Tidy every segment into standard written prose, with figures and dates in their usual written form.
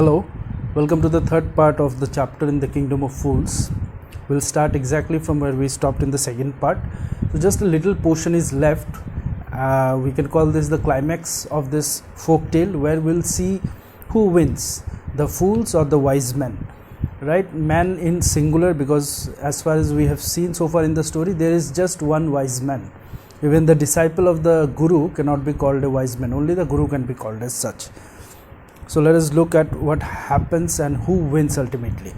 Hello, welcome to the third part of the chapter in the Kingdom of Fools. We'll start exactly from where we stopped in the second part. So just a little portion is left. We can call this the climax of this folk tale, where we'll see who wins, the fools or the wise men. Right? Man in singular, because as far as we have seen so far in the story, there is just one wise man. Even the disciple of the Guru cannot be called a wise man. Only the Guru can be called as such. So let us look at what happens and who wins ultimately.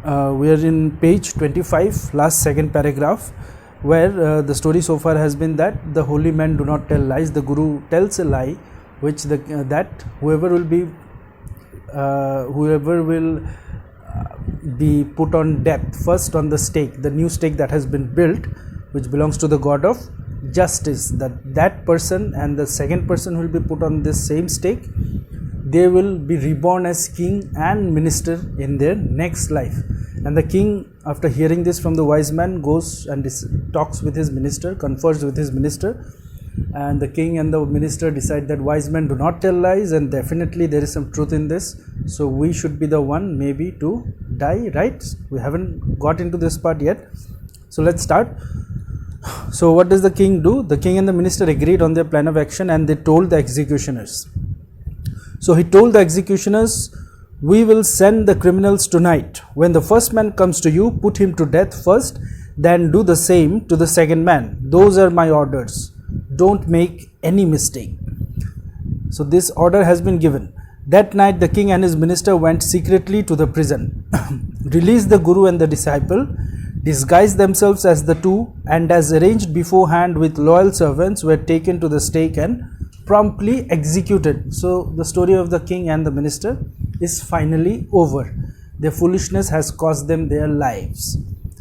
We are in page 25, last second paragraph, where the story so far has been that the holy men do not tell lies. The Guru tells a lie, which that whoever will be put on death first on the stake, the new stake that has been built, which belongs to the God of justice, that person and the second person will be put on this same stake. They will be reborn as king and minister in their next life. And the king, after hearing this from the wise man, goes and talks with his minister, confers with his minister, and the king and the minister decide that wise men do not tell lies, and definitely there is some truth in this, so we should be the one maybe to die, right? We haven't got into this part yet, so let's start. So what does the king do? The king and the minister agreed on their plan of action, and they told the executioners. So he told the executioners, "We will send the criminals tonight. When the first man comes to you, put him to death first, then do the same to the second man. Those are my orders. Don't make any mistake." So this order has been given. That night the king and his minister went secretly to the prison, released the Guru and the disciple, disguised themselves as the two, and as arranged beforehand with loyal servants, were taken to the stake and promptly executed. So the story of the king and the minister is finally over. Their foolishness has cost them their lives,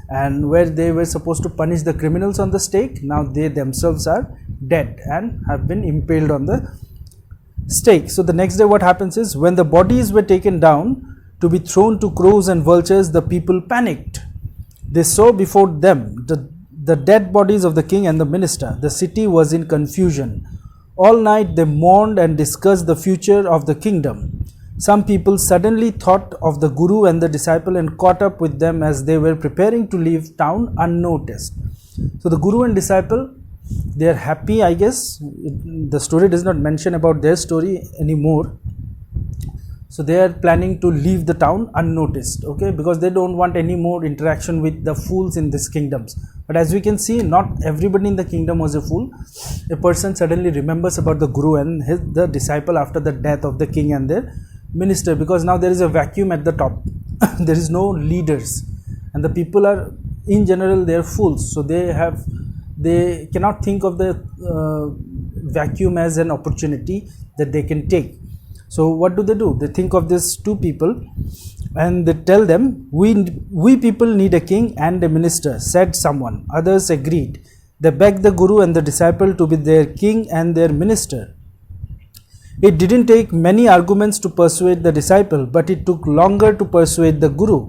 and where they were supposed to punish the criminals on the stake, now they themselves are dead and have been impaled on the stake. So the next day what happens is, when the bodies were taken down to be thrown to crows and vultures, the people panicked. They saw before them the dead bodies of the king and the minister. The city was in confusion. All night they mourned and discussed the future of the kingdom. Some people suddenly thought of the Guru and the disciple and caught up with them as they were preparing to leave town unnoticed. So the Guru and disciple, they are happy, I guess. The story does not mention about their story anymore. So they are planning to leave the town unnoticed, okay, because they don't want any more interaction with the fools in these kingdoms. But as we can see, not everybody in the kingdom was a fool. A person suddenly remembers about the Guru and the disciple after the death of the king and their minister, because now there is a vacuum at the top. There is no leaders, and the people are, in general, they are fools. So they cannot think of the vacuum as an opportunity that they can take. So what do? They think of these two people and they tell them, we people need a king and a minister, said someone. Others agreed. They begged the Guru and the disciple to be their king and their minister. It didn't take many arguments to persuade the disciple, but it took longer to persuade the Guru.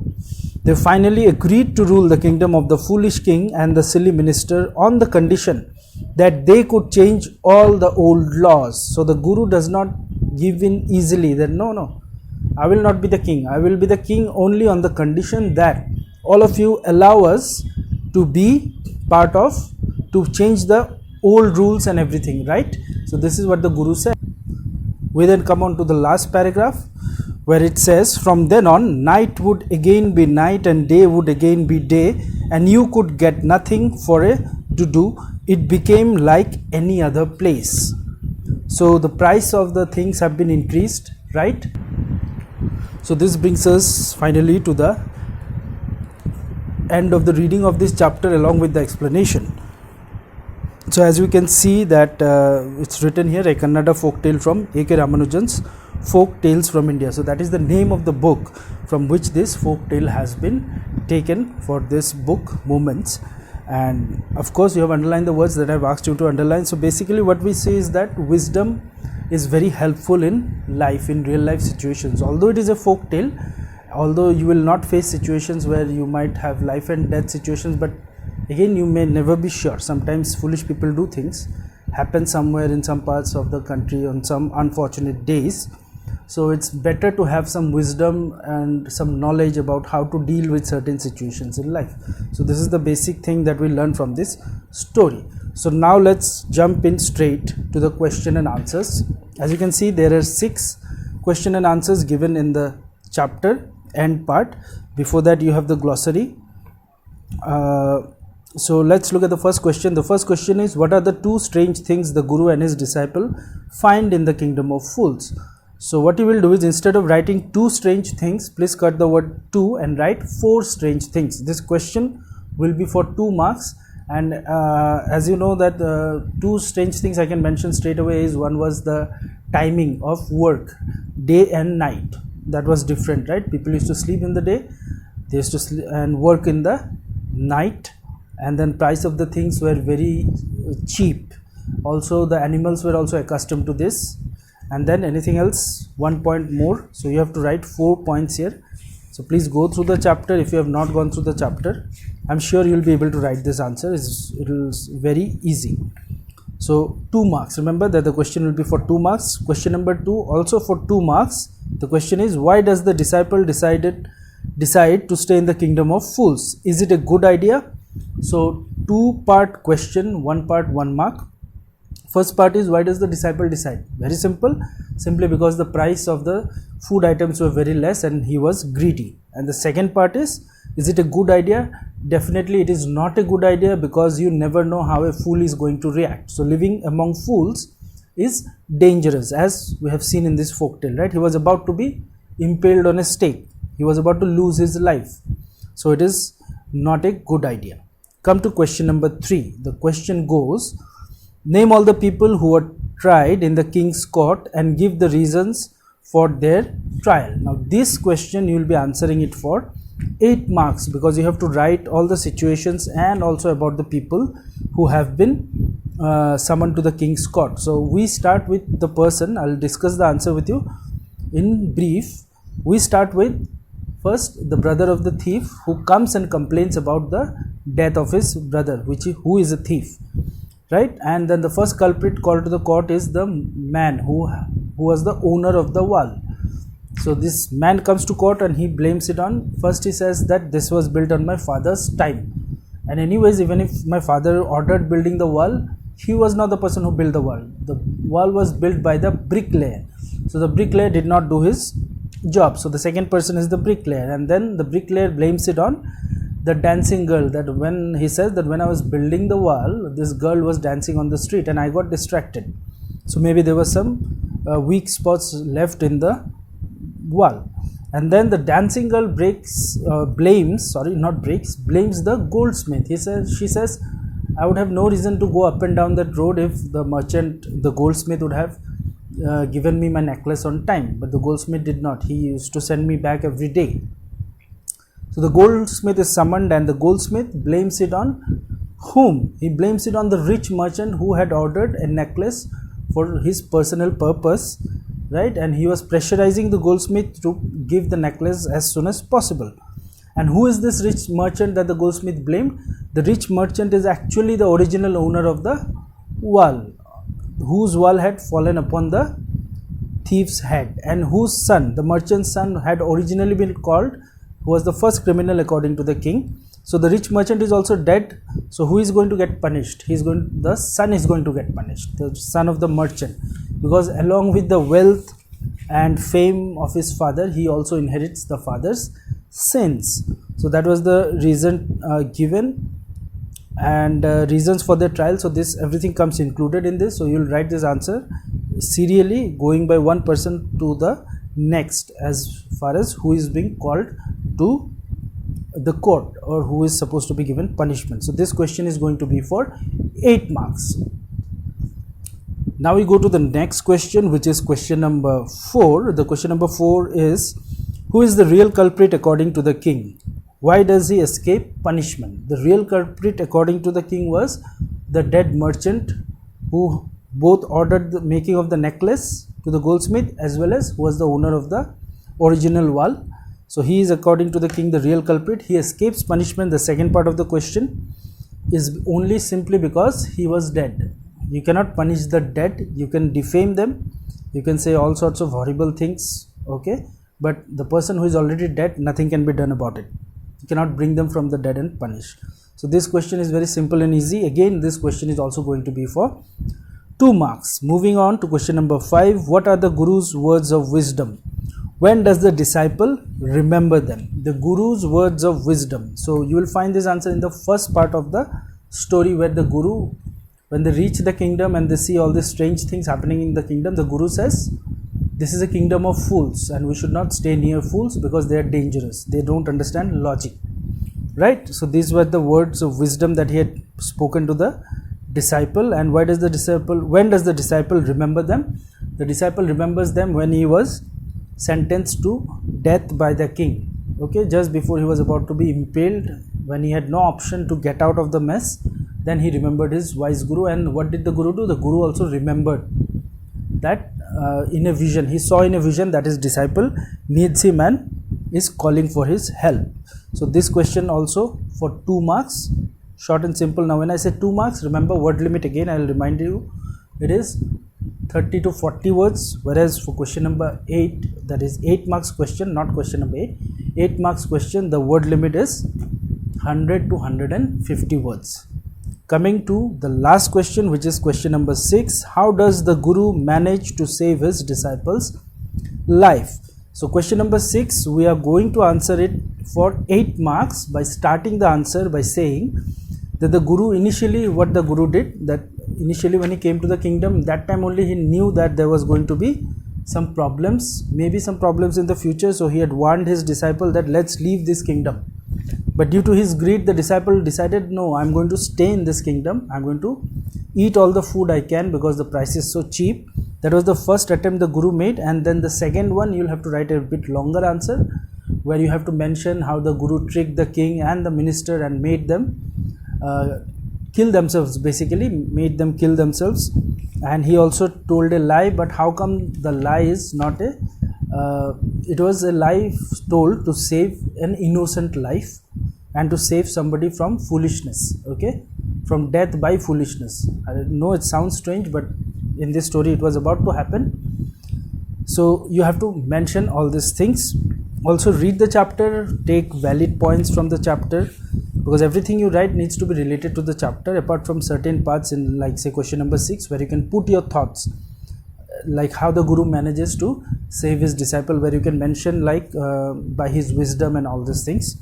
They finally agreed to rule the kingdom of the foolish king and the silly minister on the condition that they could change all the old laws. So the Guru does not give in easily, that no, I will not be the king. I will be the king only on the condition that all of you allow us to be part of, to change the old rules and everything, right? So this is what the Guru said. We then come on to the last paragraph, where it says, "From then on, night would again be night and day would again be day, and you could get nothing to do. It became like any other place." So the price of the things have been increased, right? So this brings us finally to the end of the reading of this chapter along with the explanation. So as we can see that it's written here, a Kannada folk tale from A.K. Ramanujan's Folk Tales from India. So that is the name of the book from which this folk tale has been taken for this book, Moments. And of course you have underlined the words that I have asked you to underline. So basically what we say is that wisdom is very helpful in life, in real life situations. Although it is a folk tale, although you will not face situations where you might have life and death situations, but again you may never be sure. Sometimes foolish people do things, happen somewhere in some parts of the country on some unfortunate days. So it's better to have some wisdom and some knowledge about how to deal with certain situations in life. So this is the basic thing that we learn from this story. So now let's jump in straight to the question and answers. As you can see, there are 6 question and answers given in the chapter end part. Before that you have the glossary. So let's look at the first question. The first question is, what are the 2 strange things the Guru and his disciple find in the kingdom of fools? So what you will do is, instead of writing 2 strange things, please cut the word 2 and write 4 strange things. This question will be for 2 marks. And as you know that 2 strange things I can mention straight away is, one was the timing of work, day and night. That was different, right? People used to sleep in the day, they used to sleep and work in the night, and then price of the things were very cheap. Also the animals were also accustomed to this. And then anything else, 1 point more. So you have to write 4 points here. So please go through the chapter. If you have not gone through the chapter, I'm sure you'll be able to write this answer. It is very easy. So 2 marks. Remember that the question will be for 2 marks. Question number 2 also for 2 marks. The question is, why does the disciple decide to stay in the kingdom of fools? Is it a good idea? So 2-part question, 1 part 1 mark. First part is, why does the disciple decide? Very simple, simply because the price of the food items were very less and he was greedy. And the second part is it a good idea? Definitely it is not a good idea, because you never know how a fool is going to react. So living among fools is dangerous, as we have seen in this folktale, right? He was about to be impaled on a stake. He was about to lose his life. So it is not a good idea. Come to question number 3. The question goes, name all the people who were tried in the king's court and give the reasons for their trial. Now this question you will be answering it for 8 marks, because you have to write all the situations and also about the people who have been summoned to the king's court. So we start with the person. I will discuss the answer with you in brief. We start with first the brother of the thief, who comes and complains about the death of his brother, who is a thief, right? And then the first culprit called to the court is the man who was the owner of the wall. So this man comes to court and he blames it on, first he says that this was built on my father's time, and anyways, even if my father ordered building the wall, he was not the person who built the wall. The wall was built by the bricklayer. So the bricklayer did not do his job. So the second person is the bricklayer, and then the bricklayer blames it on the dancing girl, that when he says that when I was building the wall, this girl was dancing on the street and I got distracted. So maybe there were some weak spots left in the wall. And then the dancing girl blames the goldsmith. She says, I would have no reason to go up and down that road if the goldsmith would have given me my necklace on time, but the goldsmith did not. He used to send me back every day. So the goldsmith is summoned, and the goldsmith blames it on whom? He blames it on the rich merchant who had ordered a necklace for his personal purpose, right? And he was pressurizing the goldsmith to give the necklace as soon as possible. And who is this rich merchant that the goldsmith blamed? The rich merchant is actually the original owner of the wall, whose wall had fallen upon the thief's head, and whose son, the merchant's son, had originally been called, who was the first criminal according to the king. So the rich merchant is also dead. So who is going to get punished? The son is going to get punished, the son of the merchant, because along with the wealth and fame of his father, he also inherits the father's sins. So that was the reason given, and reasons for the trial. So this everything comes included in this. So you will write this answer serially, going by one person to the next as far as who is being called to the court or who is supposed to be given punishment. So this question is going to be for 8 marks. Now we go to the next question, which is question number 4. The question number 4 is, who is the real culprit according to the king? Why does he escape punishment? The real culprit according to the king was the dead merchant who both ordered the making of the necklace to the goldsmith as well as who was the owner of the original wall. So he is, according to the king, the real culprit. He escapes punishment. The second part of the question is only simply because he was dead. You cannot punish the dead. You can defame them, you can say all sorts of horrible things, okay, but the person who is already dead, nothing can be done about it. You cannot bring them from the dead and punish. So this question is very simple and easy. Again, this question is also going to be for 2 marks. Moving on to question number 5. What are the Guru's words of wisdom? When does the disciple remember them? The Guru's words of wisdom. So you will find this answer in the first part of the story, where the Guru, when they reach the kingdom and they see all these strange things happening in the kingdom, the Guru says, this is a kingdom of fools and we should not stay near fools because they are dangerous. They don't understand logic. Right? So these were the words of wisdom that he had spoken to the disciple. And when does the disciple remember them? The disciple remembers them when he was sentenced to death by the king. Okay, just before he was about to be impaled, when he had no option to get out of the mess, then he remembered his wise Guru. And what did the Guru do? The Guru also remembered that in a vision, he saw in a vision that his disciple needs him and is calling for his help. So this question also for 2 marks, short and simple. Now when I say 2 marks, remember word limit again, I will remind you, it is 30 to 40 words, whereas for question number 8, that is 8 marks question, not question number 8 marks question, the word limit is 100 to 150 words. Coming to the last question, which is question number 6. How does the Guru manage to save his disciples' life? So question number 6, we are going to answer it for 8 marks by starting the answer by saying that the Guru initially, what the Guru did, that initially when he came to the kingdom, that time only he knew that there was going to be some problems, maybe some problems in the future. So he had warned his disciple that let's leave this kingdom. But due to his greed, the disciple decided, no, I'm going to stay in this kingdom. I'm going to eat all the food I can because the price is so cheap. That was the first attempt the Guru made. And then the second one, you'll have to write a bit longer answer, where you have to mention how the Guru tricked the king and the minister and made them kill themselves, basically made them kill themselves. And he also told a lie, but how come the lie is not a it was a lie told to save an innocent life and to save somebody from foolishness, okay, from death by foolishness. I know it sounds strange, but in this story it was about to happen. So you have to mention all these things. Also read the chapter, take valid points from the chapter, because everything you write needs to be related to the chapter, apart from certain parts in, like say question number 6, where you can put your thoughts, like how the Guru manages to save his disciple, where you can mention like by his wisdom and all these things.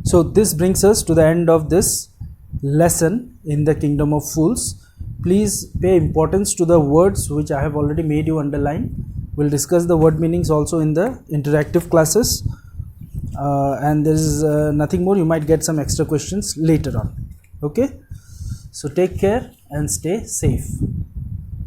So this brings us to the end of this lesson in the Kingdom of Fools. Please pay importance to the words which I have already made you underline. We'll discuss the word meanings also in the interactive classes, and there is nothing more. You might get some extra questions later on. Okay, so take care and stay safe.